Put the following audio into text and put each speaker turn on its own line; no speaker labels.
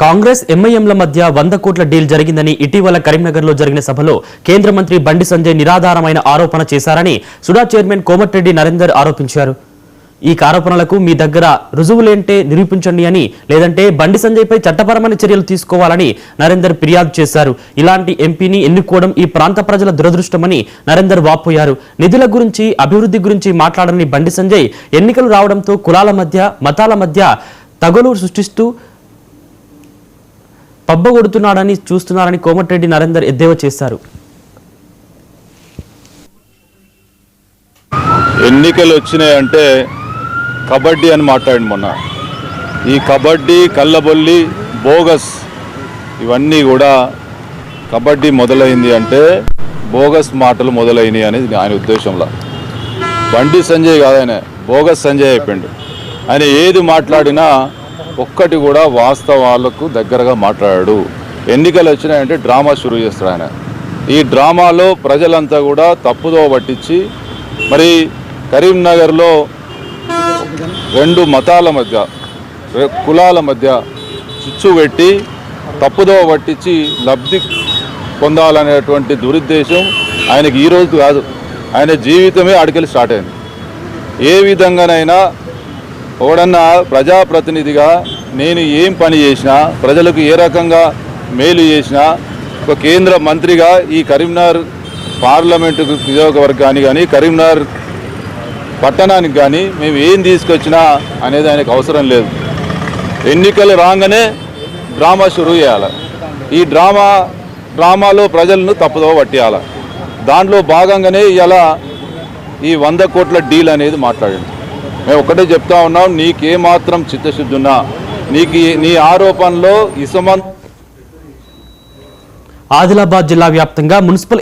కాంగ్రెస్ ఎంఐఎంల మధ్య 100 కోట్ల డీల్ జరిగిందని ఇటీవల కరీంనగర్లో జరిగిన సభలో కేంద్ర మంత్రి బండి సంజయ్ నిరాధారమైన ఆరోపణ చేశారని సుడా చైర్మన్ కోమటిరెడ్డి నరేందర్ ఆరోపించారు. ఈ ఆరోపణలకు మీ దగ్గర రుజువులేంటే నిరూపించండి అని, లేదంటే బండి సంజయ్పై చట్టపరమైన చర్యలు తీసుకోవాలని నరేందర్ ఫిర్యాదు చేశారు. ఇలాంటి ఎంపీని ఎన్నుకోవడం ఈ ప్రాంత ప్రజల దురదృష్టమని నరేందర్ వాపోయారు. నిధుల గురించి, అభివృద్ధి గురించి మాట్లాడని బండి సంజయ్ ఎన్నికలు రావడంతో కులాల మధ్య, మతాల మధ్య తగులు సృష్టిస్తూ పబ్బగొడుతున్నాడని చూస్తున్నారని కోమటిరెడ్డి నరేందర్ ఎద్దేవా చేశారు.
ఎన్నికలు వచ్చినాయంటే కబడ్డీ అని మాట్లాడి మొన్న. ఈ కబడ్డీ, కళ్ళబొల్లి, బోగస్ ఇవన్నీ కూడా కబడ్డీ మొదలైంది అంటే బోగస్ మాటలు మొదలైనవి అనేది ఆయన ఉద్దేశంలో. బండి సంజయ్ కాదనే బోగస్ సంజయ్ అయిపోయిండు. ఆయన ఏది మాట్లాడినా ఒక్కటి కూడా వాస్తవాలకు దగ్గరగా మాట్లాడాడు. ఎన్నికలు వచ్చినాయంటే డ్రామా షురూ చేస్తాడు ఆయన. ఈ డ్రామాలో ప్రజలంతా కూడా తప్పుదో పట్టించి మరి కరీంనగర్లో 2 మతాల మధ్య, కులాల మధ్య చిచ్చు పెట్టి తప్పుదో పట్టించి లబ్ధి పొందాలనేటువంటి దురుద్దేశం ఆయనకి ఈరోజు కాదు, ఆయన జీవితమే అడికెళ్ళి స్టార్ట్ అయింది. ఏ విధంగానైనా ఎవడన్నా ప్రజాప్రతినిధిగా నేను ఏం పని చేసినా, ప్రజలకు ఏ రకంగా మేలు చేసినా, ఒక కేంద్ర మంత్రిగా ఈ కరీంనగర్ పార్లమెంటు నియోజకవర్గానికి కానీ కరీంనగర్ పట్టణానికి కానీ మేము ఏం తీసుకొచ్చినా అనేది ఆయనకు అవసరం లేదు. ఎన్నికలు రాగానే డ్రామా షురూ చేయాలి. ఈ డ్రామాలో ప్రజలను తప్పుదో పట్టేయాలి. దాంట్లో భాగంగానే ఇలా ఈ 100 కోట్ల డీల్ అనేది మాట్లాడండి. మేము ఒకటే చెప్తా ఉన్నాం, నీకేమాత్రం చిత్తశుద్ధి ఉన్నా, నీ ఆరోపణలో ఇసమంత.
ఆదిలాబాద్ జిల్లా వ్యాప్తంగా మున్సిపల్